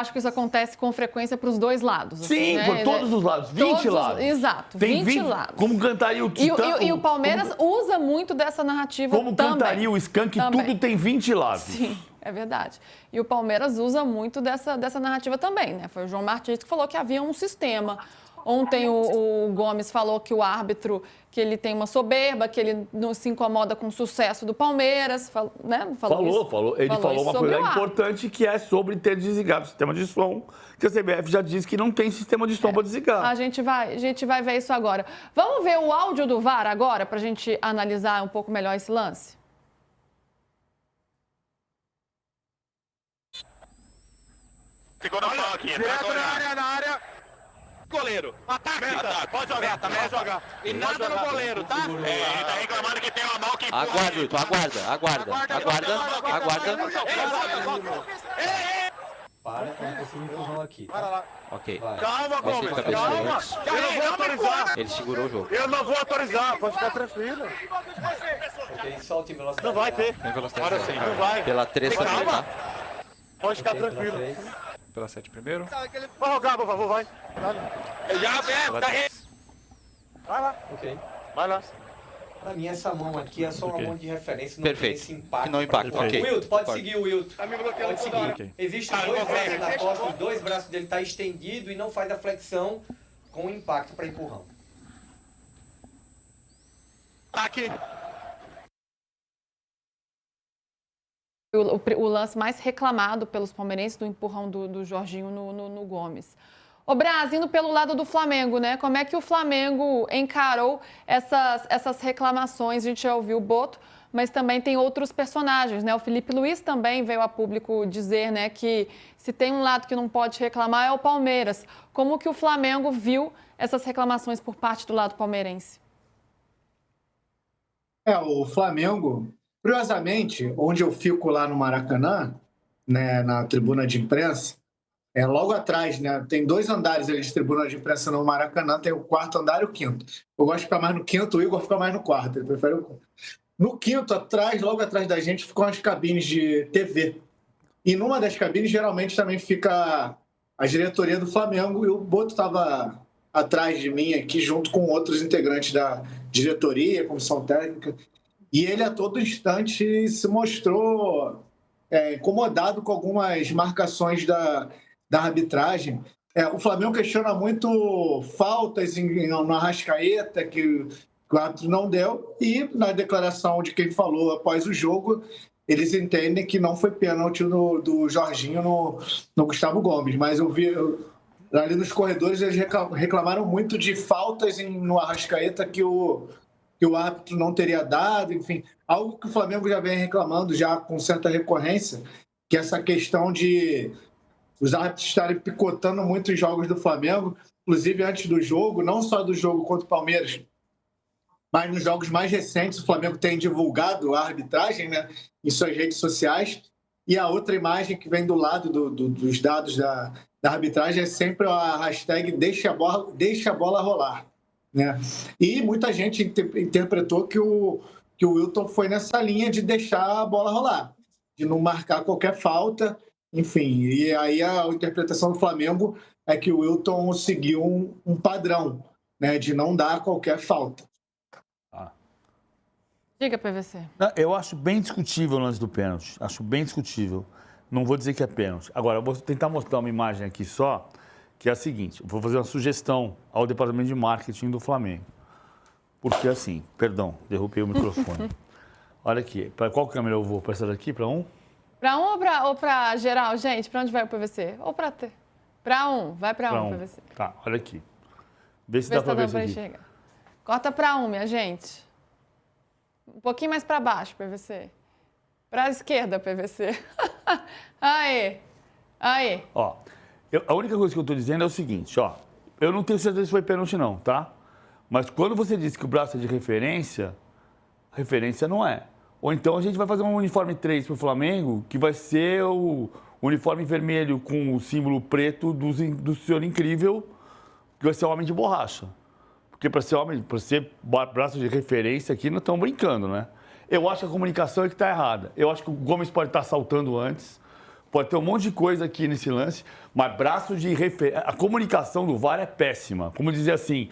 Acho que isso acontece com frequência para os dois lados. Sim, né? por todos os lados. 20 lados. Exato, Tem 20 lados. Como cantaria o Titã... E o Palmeiras usa muito dessa narrativa como também. Como cantaria o Skank, também. Tudo tem 20 lados. Sim, é verdade. E o Palmeiras usa muito dessa narrativa também, né? Foi o João Martins que falou que havia um sistema. Ontem o Gomes falou que o árbitro, que ele tem uma soberba, que ele não se incomoda com o sucesso do Palmeiras, né? Falou. Ele falou uma coisa importante que é sobre ter desligado o sistema de som, que a CBF já disse que não tem sistema de som para desligar. A gente vai ver isso agora. Vamos ver o áudio do VAR agora, para a gente analisar um pouco melhor esse lance? Ficou no pau aqui. Na área. Goleiro. Ataque. Pode jogar. Também jogar. E nada no goleiro, tá? Ele tá reclamando que tem uma mão que... Aguarda. Para, esse empurrão aqui. Para lá. Ok. Calma, Gomes. Calma. Eu não vou autorizar. Ele segurou o jogo. Eu não vou autorizar. Pode ficar tranquilo. Ok, solte velocidade. Não vai ter. Tem velocidade Agora sim, não vai. Pela 3 também, tá? Pode ficar tranquilo. Pela 7 primeiro. Vai rogar, por favor, vai. Já vem, Vai lá. Ok. Vai lá. Pra mim, essa mão aqui é só uma mão de referência. Não Perfeito. tem esse impacto. Que não impacta, ok. Wilton, pode seguir o Wilton. Tá me bloqueando Pode toda hora. seguir. Existem dois braços na costa, os dois braços dele tá estendido e não faz a flexão com o impacto para empurrão. Tá aqui. O lance mais reclamado pelos palmeirenses do empurrão do Jorginho no Gomes. Ô, Braz, indo pelo lado do Flamengo, né? Como é que o Flamengo encarou essas reclamações? A gente já ouviu o Boto, mas também tem outros personagens, né? O Felipe Luiz também veio a público dizer, né, que se tem um lado que não pode reclamar é o Palmeiras. Como que o Flamengo viu essas reclamações por parte do lado palmeirense? O Flamengo, curiosamente, onde eu fico lá no Maracanã, né, na tribuna de imprensa, logo atrás, né? Tem 2 andares ali de tribuna de imprensa no Maracanã, tem o 4º andar e o 5º. Eu gosto de ficar mais no 5º, o Igor fica mais no 4º, ele prefere o 4º. No 5º, atrás, logo atrás da gente, ficam as cabines de TV. E numa das cabines, geralmente, também fica a diretoria do Flamengo, e o Boto estava atrás de mim aqui, junto com outros integrantes da diretoria, comissão técnica, e ele a todo instante se mostrou incomodado com algumas marcações da arbitragem. O Flamengo questiona muito faltas no Arrascaeta, que o árbitro não deu, e na declaração de quem falou após o jogo, eles entendem que não foi pênalti do Jorginho no Gustavo Gomes. Mas eu vi ali nos corredores, eles reclamaram muito de faltas no Arrascaeta que o árbitro não teria dado, enfim, algo que o Flamengo já vem reclamando já com certa recorrência, que é essa questão de os árbitros estarem picotando muito os jogos do Flamengo, inclusive antes do jogo, não só do jogo contra o Palmeiras, mas nos jogos mais recentes o Flamengo tem divulgado a arbitragem, né, em suas redes sociais, e a outra imagem que vem do lado dos dados da arbitragem é sempre a hashtag deixa a bola rolar, né? E muita gente interpretou que o Wilton foi nessa linha de deixar a bola rolar, de não marcar qualquer falta, enfim. E aí a interpretação do Flamengo é que o Wilton seguiu um padrão, né, de não dar qualquer falta. Diga, PVC. Eu acho bem discutível o lance do pênalti. Acho bem discutível. Não vou dizer que é pênalti. Agora, eu vou tentar mostrar uma imagem aqui só, que é a seguinte. Vou fazer uma sugestão ao departamento de marketing do Flamengo. Porque assim, perdão, derrubei o microfone. Olha aqui, para qual câmera eu vou? Para essa daqui, para um? Para um ou para geral? Gente, para onde vai o PVC? Ou para ter? Para um, vai para um, PVC. Tá, olha aqui. Vê se dá para ver isso aqui. Enxergar. Corta para um, minha gente. Um pouquinho mais para baixo, PVC. Para a esquerda, PVC. Aí. Ó, a única coisa que eu estou dizendo é o seguinte, ó. Eu não tenho certeza se foi pênalti não, tá? Mas quando você disse que o braço é de referência não é. Ou então a gente vai fazer um uniforme 3 para o Flamengo, que vai ser o uniforme vermelho com o símbolo preto do Senhor Incrível, que vai ser o Homem de Borracha. Porque para ser braço de referência aqui, não estão brincando, né? Eu acho que a comunicação é que está errada. Eu acho que o Gomes pode estar saltando antes, Pode ter um monte de coisa aqui nesse lance, mas braço de referência. A comunicação do VAR é péssima. Como dizer assim,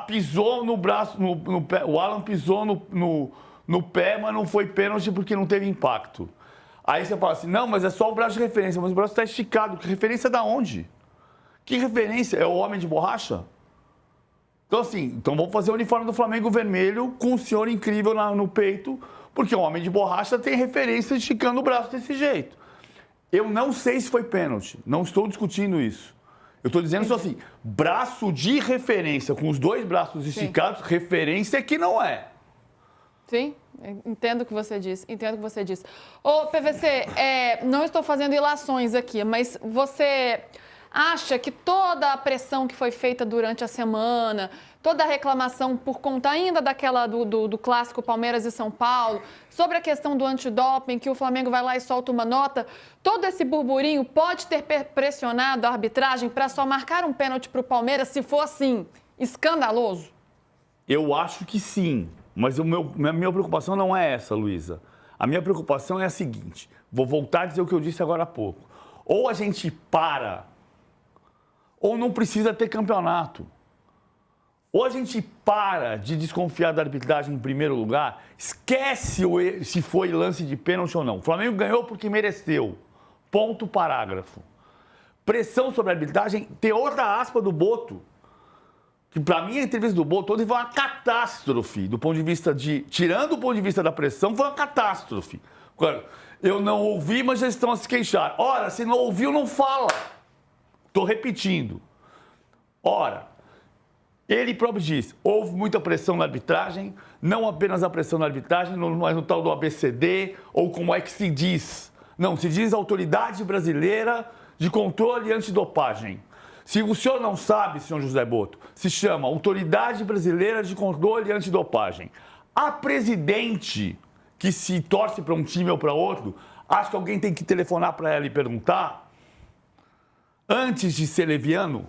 pisou no braço, no pé, o Alan pisou no pé, mas não foi pênalti porque não teve impacto. Aí você fala assim, não, mas é só o braço de referência, mas o braço está esticado. Que referência da onde? Que referência? É o homem de borracha? Então, assim, vamos fazer o uniforme do Flamengo vermelho com o senhor incrível no peito, porque o homem de borracha tem referência esticando o braço desse jeito. Eu não sei se foi pênalti, não estou discutindo isso. Eu estou dizendo só assim, braço de referência, com os dois braços esticados, referência que não é. Sim, entendo o que você disse, Ô, PVC, não estou fazendo ilações aqui, mas você acha que toda a pressão que foi feita durante a semana, toda a reclamação por conta ainda daquela do clássico Palmeiras e São Paulo, sobre a questão do antidoping, que o Flamengo vai lá e solta uma nota, todo esse burburinho pode ter pressionado a arbitragem para só marcar um pênalti para o Palmeiras se for assim, escandaloso? Eu acho que sim, mas a minha preocupação não é essa, Luísa. A minha preocupação é a seguinte, vou voltar a dizer o que eu disse agora há pouco. Ou a gente para, ou não precisa ter campeonato. Ou a gente para de desconfiar da arbitragem em primeiro lugar, esquece se foi lance de pênalti ou não. O Flamengo ganhou porque mereceu. Ponto, parágrafo. Pressão sobre a arbitragem, tem outra aspa do Boto, que para mim a entrevista do Boto foi uma catástrofe, do ponto de vista tirando o ponto de vista da pressão, foi uma catástrofe. Eu não ouvi, mas já estão a se queixar. Ora, se não ouviu, não fala. Estou repetindo. Ora, ele próprio diz, houve muita pressão na arbitragem, não apenas a pressão na arbitragem, mas no tal do ABCD, ou como é que se diz? Não, se diz Autoridade Brasileira de Controle Antidopagem. Se o senhor não sabe, senhor José Boto, se chama Autoridade Brasileira de Controle Antidopagem. A presidente que se torce para um time ou para outro, acho que alguém tem que telefonar para ela e perguntar, antes de ser leviano,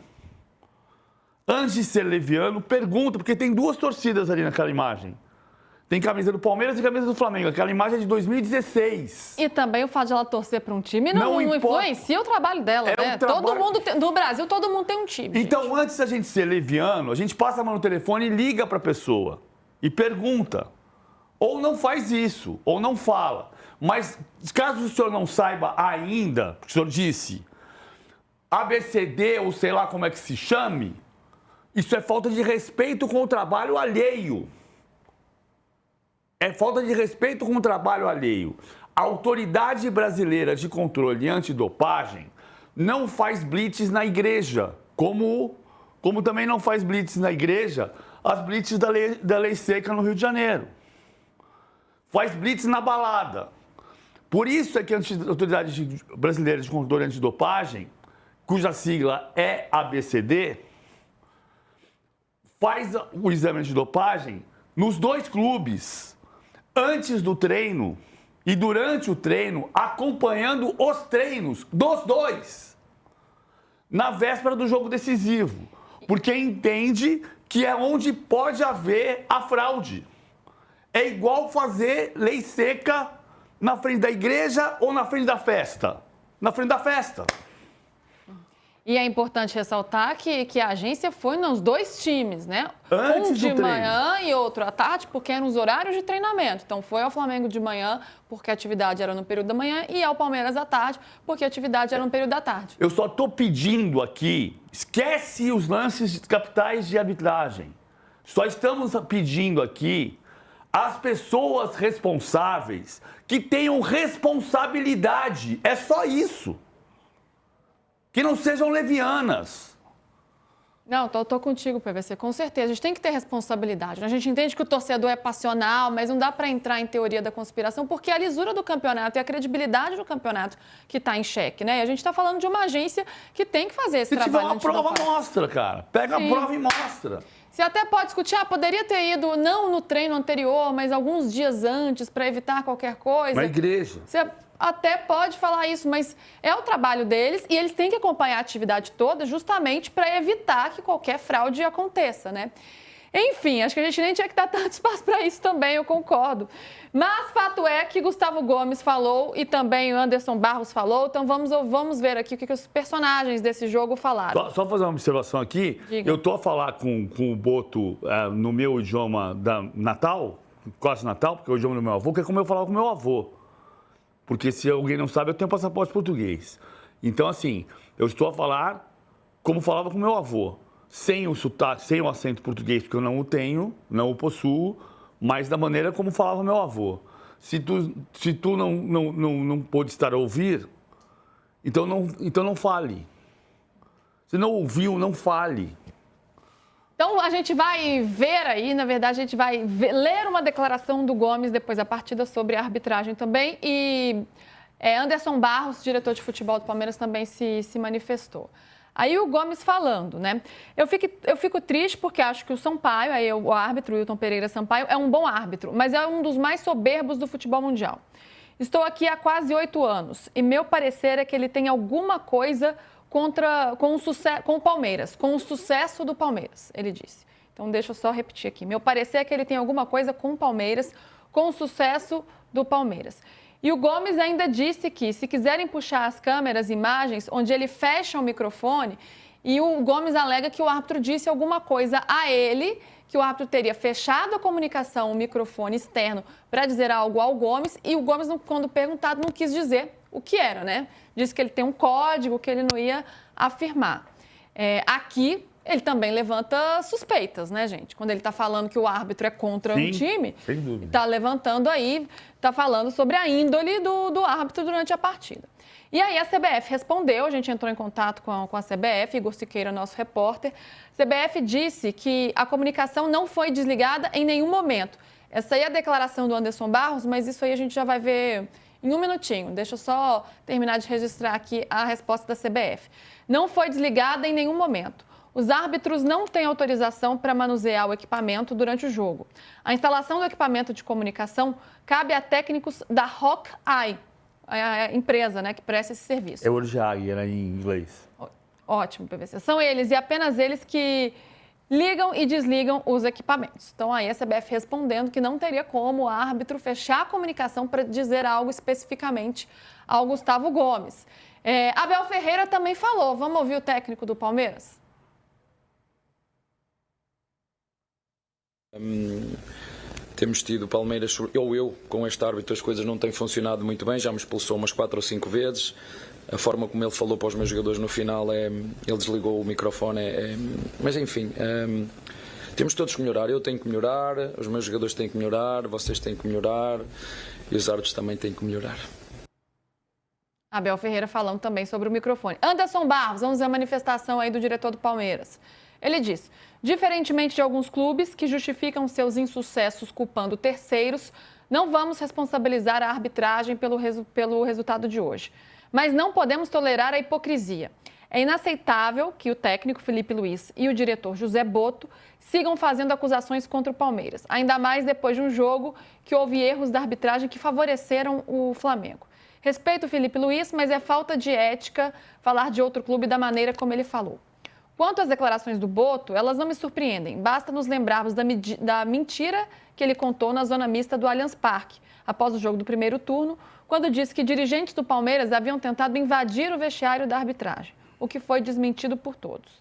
pergunta, porque tem duas torcidas ali naquela imagem. Tem camisa do Palmeiras e camisa do Flamengo. Aquela imagem é de 2016. E também o fato de ela torcer para um time não influencia o trabalho dela, né? Todo mundo no Brasil, todo mundo tem um time. Então, gente, antes da gente ser leviano, a gente passa a mão no telefone e liga para a pessoa. E pergunta. Ou não faz isso, ou não fala. Mas, caso o senhor não saiba ainda, o senhor disse, ABCD, ou sei lá como é que se chame, isso é falta de respeito com o trabalho alheio. É falta de respeito com o trabalho alheio. A Autoridade Brasileira de Controle Antidopagem não faz blitz na igreja, como também não faz blitz na igreja as blitz da lei seca no Rio de Janeiro. Faz blitz na balada. Por isso é que a Autoridade Brasileira de Controle Antidopagem, cuja sigla é ABCD, faz o exame de dopagem nos dois clubes, antes do treino e durante o treino, acompanhando os treinos dos dois, na véspera do jogo decisivo, porque entende que é onde pode haver a fraude. É igual fazer lei seca na frente da igreja ou na frente da festa? Na frente da festa. E é importante ressaltar que a agência foi nos dois times, né? Antes um de do treino. manhã e outro à tarde, porque eram os horários de treinamento. Então, foi ao Flamengo de manhã, porque a atividade era no período da manhã, e ao Palmeiras à tarde, porque a atividade era no período da tarde. Eu só estou pedindo aqui, esquece os lances capitais de arbitragem. Só estamos pedindo aqui as pessoas responsáveis que tenham responsabilidade. É só isso. Que não sejam levianas. Não, tô contigo, PVC, com certeza. A gente tem que ter responsabilidade. A gente entende que o torcedor é passional, mas não dá para entrar em teoria da conspiração, porque é a lisura do campeonato e a credibilidade do campeonato que está em xeque, né? E a gente está falando de uma agência que tem que fazer esse trabalho. Se tiver uma prova, mostra, cara. Pega a prova e mostra. Você até pode discutir, poderia ter ido não no treino anterior, mas alguns dias antes, para evitar qualquer coisa. Na igreja. Você até pode falar isso, mas é o trabalho deles e eles têm que acompanhar a atividade toda justamente para evitar que qualquer fraude aconteça, né? Enfim, acho que a gente nem tinha que dar tanto espaço para isso também, eu concordo. Mas fato é que Gustavo Gomes falou e também o Anderson Barros falou, então vamos ver aqui o que os personagens desse jogo falaram. Só fazer uma observação aqui. Diga. Eu estou a falar com o Boto no meu idioma da Natal, quase Natal, porque é o idioma do meu avô, que é como eu falava com meu avô. Porque se alguém não sabe, eu tenho passaporte português. Então, assim, eu estou a falar como falava com meu avô. Sem o sotaque, sem o acento português, porque eu não o tenho, não o possuo, mas da maneira como falava meu avô. Se tu não pôde estar a ouvir, então não fale. Se não ouviu, não fale. Então a gente vai ver aí, na verdade, a gente vai ler uma declaração do Gomes depois da partida sobre a arbitragem também. E Anderson Barros, diretor de futebol do Palmeiras, também se manifestou. Aí o Gomes falando, né? Eu fico triste porque acho que o Sampaio, aí o árbitro, Wilton Pereira Sampaio, é um bom árbitro, mas é um dos mais soberbos do futebol mundial. Estou aqui há quase 8 anos e meu parecer é que ele tem alguma coisa com o Palmeiras, com o sucesso do Palmeiras, ele disse. Então deixa eu só repetir aqui. Meu parecer é que ele tem alguma coisa com o Palmeiras, com o sucesso do Palmeiras. E o Gomes ainda disse que, se quiserem puxar as câmeras, imagens, onde ele fecha o microfone, e o Gomes alega que o árbitro disse alguma coisa a ele, que o árbitro teria fechado a comunicação, o microfone externo, para dizer algo ao Gomes, e o Gomes, quando perguntado, não quis dizer o que era, né? Disse que ele tem um código que ele não ia afirmar. Aqui, ele também levanta suspeitas, né, gente? Quando ele está falando que o árbitro é contra um time, está levantando aí, está falando sobre a índole do árbitro durante a partida. E aí a CBF respondeu, a gente entrou em contato com a CBF, Igor Siqueira, nosso repórter. A CBF disse que a comunicação não foi desligada em nenhum momento. Essa aí é a declaração do Anderson Barros, mas isso aí a gente já vai ver em um minutinho. Deixa eu só terminar de registrar aqui a resposta da CBF. Não foi desligada em nenhum momento. Os árbitros não têm autorização para manusear o equipamento durante o jogo. A instalação do equipamento de comunicação cabe a técnicos da Hawk-Eye, a empresa, né, que presta esse serviço. É Orjag, era em inglês. Ótimo, PVC. São eles e apenas eles que ligam e desligam os equipamentos. Então, aí a CBF respondendo que não teria como o árbitro fechar a comunicação para dizer algo especificamente ao Gustavo Gomes. Abel Ferreira também falou. Vamos ouvir o técnico do Palmeiras? Temos tido Palmeiras, ou eu, com este árbitro as coisas não têm funcionado muito bem, já me expulsou umas 4 ou 5 vezes. A forma como ele falou para os meus jogadores no final, ele desligou o microfone, mas enfim, temos todos que melhorar. Eu tenho que melhorar, os meus jogadores têm que melhorar, vocês têm que melhorar e os árbitros também têm que melhorar. Abel Ferreira falando também sobre o microfone. Anderson Barros, vamos ver a manifestação aí do diretor do Palmeiras. Ele diz: diferentemente de alguns clubes que justificam seus insucessos culpando terceiros, não vamos responsabilizar a arbitragem pelo resultado de hoje. Mas não podemos tolerar a hipocrisia. É inaceitável que o técnico Felipe Luiz e o diretor José Boto sigam fazendo acusações contra o Palmeiras, ainda mais depois de um jogo que houve erros da arbitragem que favoreceram o Flamengo. Respeito o Felipe Luiz, mas é falta de ética falar de outro clube da maneira como ele falou. Quanto às declarações do Boto, elas não me surpreendem. Basta nos lembrarmos da mentira que ele contou na zona mista do Allianz Parque, após o jogo do primeiro turno, quando disse que dirigentes do Palmeiras haviam tentado invadir o vestiário da arbitragem, o que foi desmentido por todos.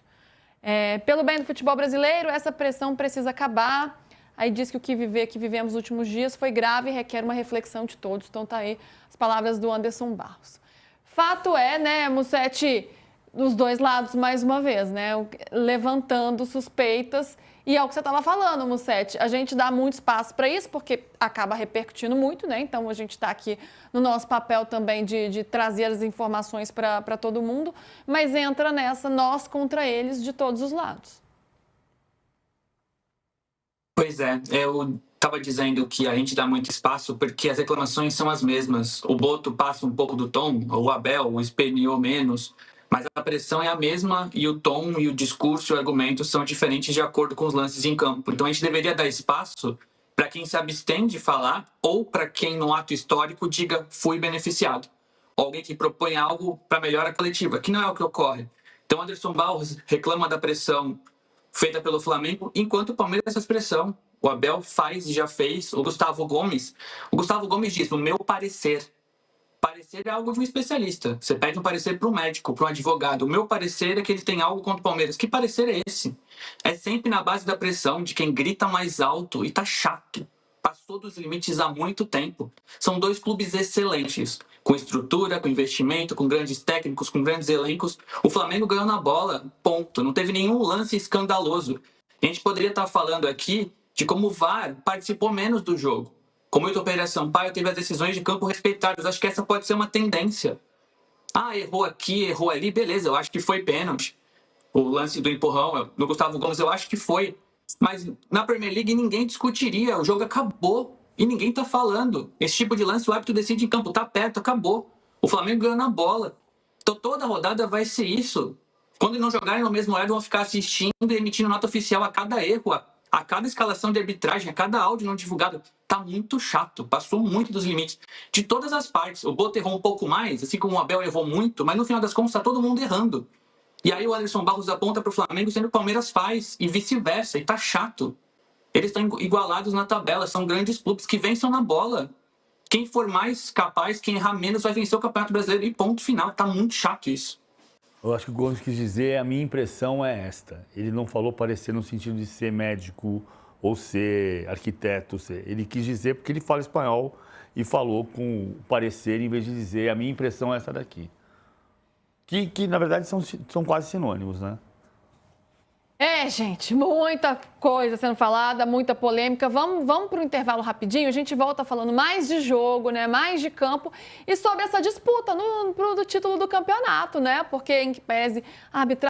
Pelo bem do futebol brasileiro, essa pressão precisa acabar. Aí diz que o que vivemos nos últimos dias foi grave e requer uma reflexão de todos. Então tá aí as palavras do Anderson Barros. Fato é, né, Mussetti, dos dois lados mais uma vez, né, levantando suspeitas. E é o que você estava falando, Mussetti, a gente dá muito espaço para isso, porque acaba repercutindo muito, né? Então a gente está aqui no nosso papel também de trazer as informações para todo mundo, mas entra nessa nós contra eles de todos os lados. Pois é, eu estava dizendo que a gente dá muito espaço porque as reclamações são as mesmas. O Boto passa um pouco do tom, o Abel esperneou menos, mas a pressão é a mesma e o tom e o discurso e o argumento são diferentes de acordo com os lances em campo. Então a gente deveria dar espaço para quem se abstém de falar ou para quem no ato histórico diga fui beneficiado. Ou alguém que propõe algo para melhora coletiva, que não é o que ocorre. Então Anderson Barros reclama da pressão feita pelo Flamengo, enquanto o Palmeiras essa expressão. O Abel faz e já fez. O Gustavo Gomes diz, no meu parecer. Parecer é algo de um especialista. Você pede um parecer para um médico, para um advogado. O meu parecer é que ele tem algo contra o Palmeiras. Que parecer é esse? É sempre na base da pressão, de quem grita mais alto e tá chato. Passou dos limites há muito tempo. São dois clubes excelentes, com estrutura, com investimento, com grandes técnicos, com grandes elencos. O Flamengo ganhou na bola, ponto. Não teve nenhum lance escandaloso. A gente poderia estar falando aqui de como o VAR participou menos do jogo. Como o Hilton Pereira Sampaio teve as decisões de campo respeitadas. Acho que essa pode ser uma tendência. Errou aqui, errou ali, beleza, eu acho que foi pênalti. O lance do empurrão no Gustavo Gomes, eu acho que foi. Mas na Premier League ninguém discutiria, o jogo acabou e ninguém tá falando. Esse tipo de lance o árbitro decide em campo, tá perto, acabou. O Flamengo ganhou na bola. Então toda rodada vai ser isso. Quando não jogarem no mesmo horário, vão ficar assistindo e emitindo nota oficial a cada erro, a cada escalação de arbitragem, a cada áudio não divulgado. Tá muito chato, passou muito dos limites. De todas as partes. O Boto errou um pouco mais, assim como o Abel errou muito, mas no final das contas tá todo mundo errando. E aí o Anderson Barros aponta pro Flamengo, sendo que o Palmeiras faz, e vice-versa, e tá chato. Eles estão igualados na tabela, são grandes clubes que vencem na bola. Quem for mais capaz, quem errar menos, vai vencer o Campeonato Brasileiro e ponto final. Tá muito chato isso. Eu acho que o Gomes quis dizer, a minha impressão é esta. Ele não falou parecer no sentido de ser médico ou ser arquiteto. Ele quis dizer porque ele fala espanhol e falou com o parecer em vez de dizer a minha impressão é essa daqui. Que na verdade, são quase sinônimos, né? Gente, muita coisa sendo falada, muita polêmica. Vamos para o intervalo rapidinho, a gente volta falando mais de jogo, né? Mais de campo e sobre essa disputa do título do campeonato, né? Porque em que pese a arbitragem